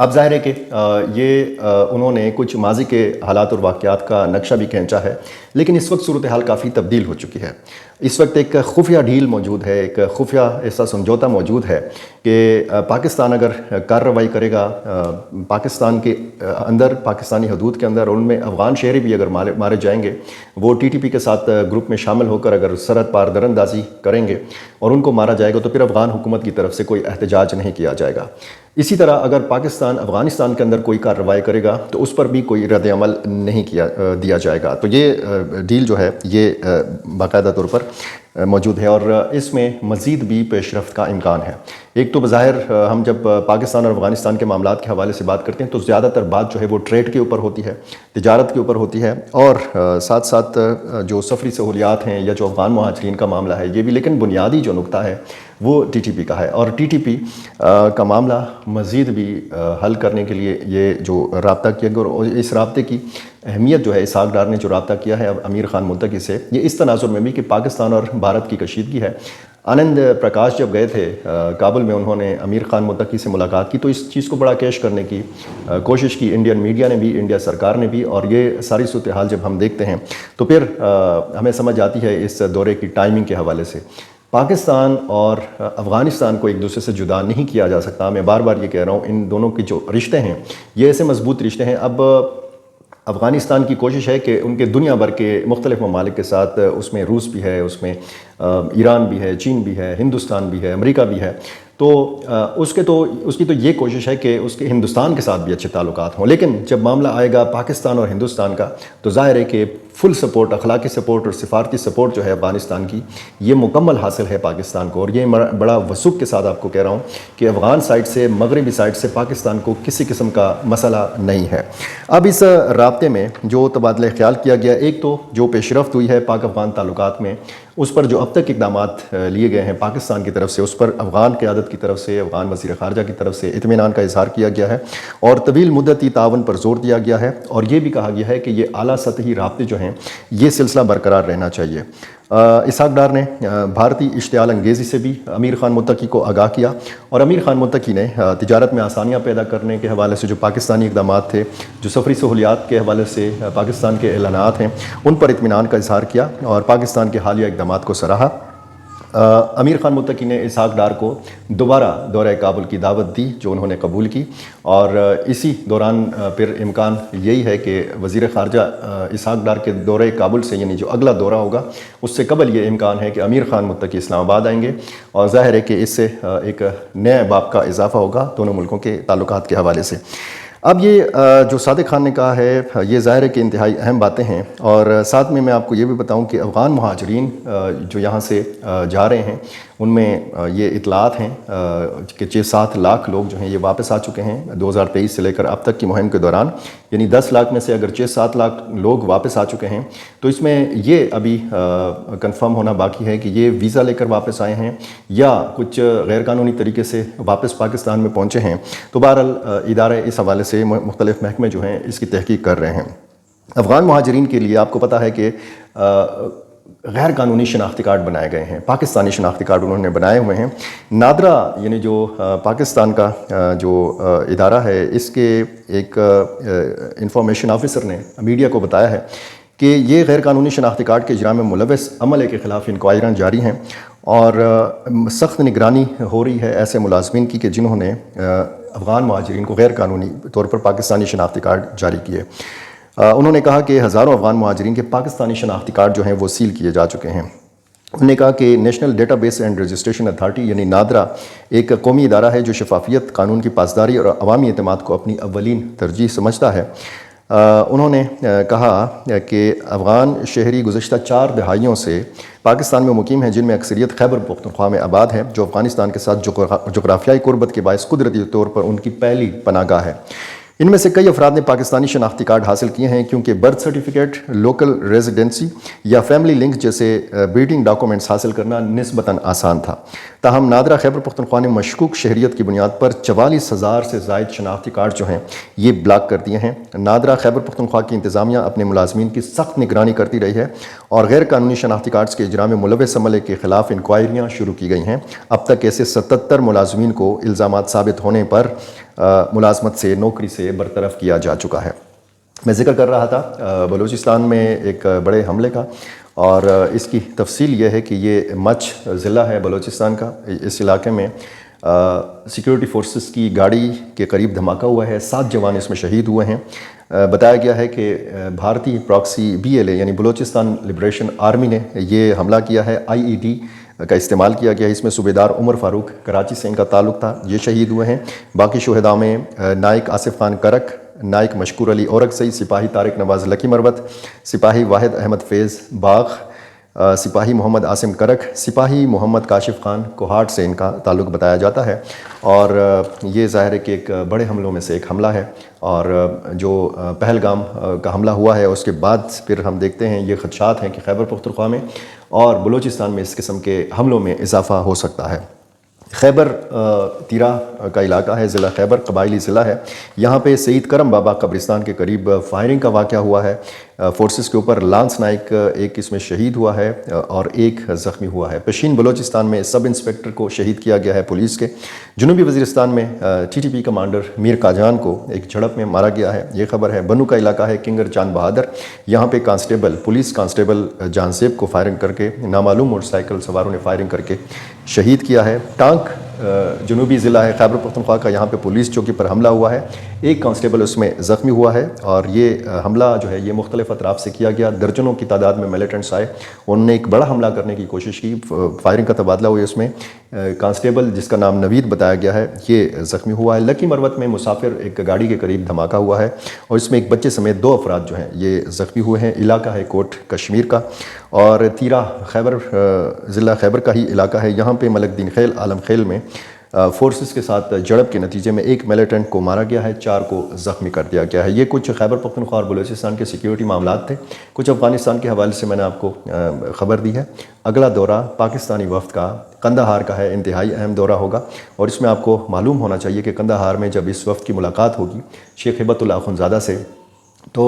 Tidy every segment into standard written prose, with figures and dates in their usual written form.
اب ظاہر ہے کہ انہوں نے کچھ ماضی کے حالات اور واقعات کا نقشہ بھی کھینچا ہے، لیکن اس وقت صورتحال کافی تبدیل ہو چکی ہے۔ اس وقت ایک خفیہ ڈھیل موجود ہے، ایک خفیہ ایسا سمجھوتا موجود ہے کہ پاکستان اگر کارروائی کرے گا پاکستان کے اندر، پاکستانی حدود کے اندر، اور ان میں افغان شہری بھی اگر مارے جائیں گے، وہ ٹی ٹی پی کے ساتھ گروپ میں شامل ہو کر اگر سرحد پار دراندازی کریں گے اور ان کو مارا جائے گا تو پھر افغان حکومت کی طرف سے کوئی احتجاج نہیں کیا جائے گا۔ اسی طرح اگر پاکستان افغانستان کے اندر کوئی کارروائی کرے گا تو اس پر بھی کوئی رد عمل نہیں دیا جائے گا۔ تو یہ ڈیل جو ہے یہ باقاعدہ طور پر موجود ہے، اور اس میں مزید بھی پیش رفت کا امکان ہے۔ ایک تو بظاہر ہم جب پاکستان اور افغانستان کے معاملات کے حوالے سے بات کرتے ہیں تو زیادہ تر بات جو ہے وہ ٹریڈ کے اوپر ہوتی ہے، تجارت کے اوپر ہوتی ہے، اور ساتھ ساتھ جو سفری سہولیات ہیں یا جو افغان مہاجرین کا معاملہ ہے یہ بھی، لیکن بنیادی جو نقطہ ہے وہ ٹی ٹی پی کا ہے، اور ٹی ٹی پی کا معاملہ مزید بھی حل کرنے کے لیے یہ جو رابطہ کیا گیا، اور اس رابطے کی اہمیت جو ہے اسحاق ڈار نے جو رابطہ کیا ہے اب امیر خان متقی سے، یہ اس تناظر میں بھی کہ پاکستان اور بھارت کی کشیدگی ہے۔ آنند پرکاش جب گئے تھے کابل میں، انہوں نے امیر خان متقی سے ملاقات کی تو اس چیز کو بڑا کیش کرنے کی کوشش کی، انڈین میڈیا نے بھی، انڈیا سرکار نے بھی، اور یہ ساری صورتحال جب ہم دیکھتے ہیں تو پھر ہمیں سمجھ آتی ہے اس دورے کی ٹائمنگ کے حوالے سے۔ پاکستان اور افغانستان کو ایک دوسرے سے جدا نہیں کیا جا سکتا۔ میں بار بار یہ کہہ رہا ہوں، ان دونوں کے جو رشتے ہیں یہ ایسے مضبوط رشتے ہیں۔ اب افغانستان کی کوشش ہے کہ ان کے دنیا بھر کے مختلف ممالک کے ساتھ، اس میں روس بھی ہے، اس میں ایران بھی ہے، چین بھی ہے، ہندوستان بھی ہے، امریکہ بھی ہے، تو اس کی تو یہ کوشش ہے کہ اس کے ہندوستان کے ساتھ بھی اچھے تعلقات ہوں۔ لیکن جب معاملہ آئے گا پاکستان اور ہندوستان کا تو ظاہر ہے کہ فل سپورٹ، اخلاقی سپورٹ اور سفارتی سپورٹ جو ہے افغانستان کی، یہ مکمل حاصل ہے پاکستان کو، اور یہ بڑا وثوق کے ساتھ آپ کو کہہ رہا ہوں کہ افغان سائٹ سے، مغربی سائٹ سے پاکستان کو کسی قسم کا مسئلہ نہیں ہے۔ اب اس رابطے میں جو تبادلہ خیال کیا گیا، ایک تو جو پیش رفت ہوئی ہے پاک افغان تعلقات میں، اس پر جو اب تک اقدامات لیے گئے ہیں پاکستان کی طرف سے، اس پر افغان قیادت کی طرف سے، افغان وزیر خارجہ کی طرف سے اطمینان کا اظہار کیا گیا ہے، اور طویل مدتی تعاون پر زور دیا گیا ہے، اور یہ بھی کہا گیا ہے کہ یہ اعلیٰ سطحی رابطے جو ہیں یہ سلسلہ برقرار رہنا چاہیے۔ اسحاق ڈار نے بھارتی اشتعال انگیزی سے بھی امیر خان متقی کو آگاہ کیا، اور امیر خان متقی نے تجارت میں آسانیاں پیدا کرنے کے حوالے سے جو پاکستانی اقدامات تھے، جو سفری سہولیات کے حوالے سے پاکستان کے اعلانات ہیں، ان پر اطمینان کا اظہار کیا اور پاکستان کے حالیہ اقدامات کو سراہا۔ امیر خان متقی نے اسحاق ڈار کو دوبارہ دورہ کابل کی دعوت دی جو انہوں نے قبول کی، اور اسی دوران پھر امکان یہی ہے کہ وزیر خارجہ اسحاق ڈار کے دورہ کابل سے، یعنی جو اگلا دورہ ہوگا اس سے قبل، یہ امکان ہے کہ امیر خان متقی اسلام آباد آئیں گے، اور ظاہر ہے کہ اس سے ایک نئے باب کا اضافہ ہوگا دونوں ملکوں کے تعلقات کے حوالے سے۔ اب یہ جو صادق خان نے کہا ہے یہ ظاہر ہے کہ انتہائی اہم باتیں ہیں، اور ساتھ میں آپ کو یہ بھی بتاؤں کہ افغان مہاجرین جو یہاں سے جا رہے ہیں ان میں یہ اطلاعات ہیں کہ 6-7 لاکھ لوگ جو ہیں یہ واپس آ چکے ہیں 2023 سے لے کر اب تک کی مہم کے دوران، یعنی 10 لاکھ میں سے اگر 6-7 لاکھ لوگ واپس آ چکے ہیں تو اس میں یہ ابھی کنفرم ہونا باقی ہے کہ یہ ویزا لے کر واپس آئے ہیں یا کچھ غیر قانونی طریقے سے واپس پاکستان میں پہنچے ہیں۔ تو بہرحال ادارے اس حوالے سے مختلف محکمے جو ہیں اس کی تحقیق کر رہے ہیں۔ افغان مہاجرین کے لیے آپ کو پتہ ہے کہ غیر قانونی شناختی کارڈ بنائے گئے ہیں، پاکستانی شناختی کارڈ انہوں نے بنائے ہوئے ہیں۔ نادرا یعنی جو پاکستان کا جو ادارہ ہے، اس کے ایک انفارمیشن آفیسر نے میڈیا کو بتایا ہے کہ یہ غیر قانونی شناختی کارڈ کے اجرا میں ملوث عملے کے خلاف انکوائریاں جاری ہیں، اور سخت نگرانی ہو رہی ہے ایسے ملازمین کی کہ جنہوں نے افغان مہاجرین کو غیر قانونی طور پر پاکستانی شناختی کارڈ جاری کیے۔ انہوں نے کہا کہ ہزاروں افغان مہاجرین کے پاکستانی شناختی کارڈ جو ہیں وہ سیل کیے جا چکے ہیں۔ انہوں نے کہا کہ national data base and registration authority یعنی نادرا ایک قومی ادارہ ہے جو شفافیت، قانون کی پاسداری اور عوامی اعتماد کو اپنی اولین ترجیح سمجھتا ہے۔ انہوں نے کہا کہ افغان شہری گزشتہ 4 دہائیوں سے پاکستان میں مقیم ہیں، جن میں اکثریت خیبر پختونخوا میں آباد ہے، جو افغانستان کے ساتھ جغرافیائی قربت کے باعث قدرتی طور پر ان کی پہلی پناہ گاہ ہے۔ ان میں سے کئی افراد نے پاکستانی شناختی کارڈ حاصل کیے ہیں کیونکہ برتھ سرٹیفکیٹ، لوکل ریزیڈنسی یا فیملی لنک جیسے بریڈنگ ڈاکومنٹس حاصل کرنا نسبتاً آسان تھا۔ تاہم نادرا خیبر پختونخوا نے مشکوک شہریت کی بنیاد پر 44,000 سے زائد شناختی کارڈ جو ہیں یہ بلاک کر دیے ہیں۔ نادرا خیبر پختونخوا کی انتظامیہ اپنے ملازمین کی سخت نگرانی کرتی رہی ہے اور غیر قانونی شناختی کارڈز کے اجرا میں ملوث عملے کے خلاف انکوائریاں شروع کی گئی ہیں۔ اب تک ایسے 77 ملازمین کو الزامات ثابت ہونے پر ملازمت سے نوکری سے برطرف کیا جا چکا ہے۔ میں ذکر کر رہا تھا بلوچستان میں ایک بڑے حملے کا، اور اس کی تفصیل یہ ہے کہ یہ مچ ضلع ہے بلوچستان کا۔ اس علاقے میں سیکیورٹی فورسز کی گاڑی کے قریب دھماکہ ہوا ہے، 7 جوان اس میں شہید ہوئے ہیں۔ بتایا گیا ہے کہ بھارتی پراکسی BLA یعنی بلوچستان لبریشن آرمی نے یہ حملہ کیا ہے، IED کا استعمال کیا گیا ہے۔ اس میں صوبیدار عمر فاروق کراچی سے ان کا تعلق تھا، یہ شہید ہوئے ہیں۔ باقی شہداء میں نائک آصف خان کرک، نائک مشکور علی اورکزئی، سپاہی طارق نواز لکی مروت، سپاہی واحد احمد فیض باغ، سپاہی محمد عاصم کرک، سپاہی محمد کاشف خان کوہاٹ سے ان کا تعلق بتایا جاتا ہے۔ اور یہ ظاہر ہے کہ ایک بڑے حملوں میں سے ایک حملہ ہے، اور جو پہلگام کا حملہ ہوا ہے اس کے بعد پھر ہم دیکھتے ہیں یہ خدشات ہیں کہ خیبر پختونخوا میں اور بلوچستان میں اس قسم کے حملوں میں اضافہ ہو سکتا ہے۔ خیبر تیرا کا علاقہ ہے، ضلع خیبر قبائلی ضلع ہے۔ یہاں پہ سید کرم بابا قبرستان کے قریب فائرنگ کا واقعہ ہوا ہے فورسز کے اوپر۔ لانس نائک ایک اس میں شہید ہوا ہے اور ایک زخمی ہوا ہے۔ پشین بلوچستان میں سب انسپیکٹر کو شہید کیا گیا ہے پولیس کے۔ جنوبی وزیرستان میں TTP کمانڈر میر قاجان کو ایک جھڑپ میں مارا گیا ہے، یہ خبر ہے۔ بنو کا علاقہ ہے، کنگر چاند بہادر، یہاں پہ پولیس کانسٹیبل جان زیب کو فائرنگ کر کے نامعلوم موٹر سائیکل سواروں نے فائرنگ کر کے شہید کیا ہے۔ ٹانک جنوبی ضلع ہے خیبر پختونخوا کا، یہاں پہ پولیس چوکی پر حملہ ہوا ہے، ایک کانسٹیبل اس میں زخمی ہوا ہے، اور یہ حملہ جو ہے یہ مختلف اطراف سے کیا گیا۔ درجنوں کی تعداد میں ملیٹنٹس آئے، انہوں نے ایک بڑا حملہ کرنے کی کوشش کی، فائرنگ کا تبادلہ ہوئی۔ اس میں کانسٹیبل جس کا نام نوید بتایا گیا ہے یہ زخمی ہوا ہے۔ لکی مروت میں مسافر ایک گاڑی کے قریب دھماکہ ہوا ہے، اور اس میں ایک بچے سمیت 2 افراد جو ہیں یہ زخمی ہوئے ہیں۔ علاقہ ہے کوٹ کشمیر کا، اور تیرا خیبر ضلع خیبر کا ہی علاقہ ہے۔ یہاں پہ ملک دین خیل عالم خیل میں فورسز کے ساتھ جڑپ کے نتیجے میں ایک ملیٹنٹ کو مارا گیا ہے، 4 کو زخمی کر دیا گیا ہے۔ یہ کچھ خیبر پختونخوا اور بلوچستان کے سیکیورٹی معاملات تھے۔ کچھ افغانستان کے حوالے سے میں نے آپ کو خبر دی ہے۔ اگلا دورہ پاکستانی وفد کا قندھار کا ہے، انتہائی اہم دورہ ہوگا، اور اس میں آپ کو معلوم ہونا چاہیے کہ قندھار میں جب اس وفد کی ملاقات ہوگی شیخ ہبت اللہ اخندزادہ سے، تو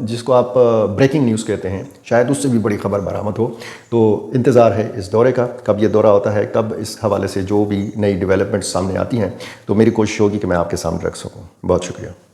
جس کو آپ بریکنگ نیوز کہتے ہیں، شاید اس سے بھی بڑی خبر برآمد ہو۔ تو انتظار ہے اس دورے کا، کب یہ دورہ ہوتا ہے، کب اس حوالے سے جو بھی نئی ڈیولپمنٹ سامنے آتی ہیں، تو میری کوشش ہوگی کہ میں آپ کے سامنے رکھ سکوں۔ بہت شکریہ۔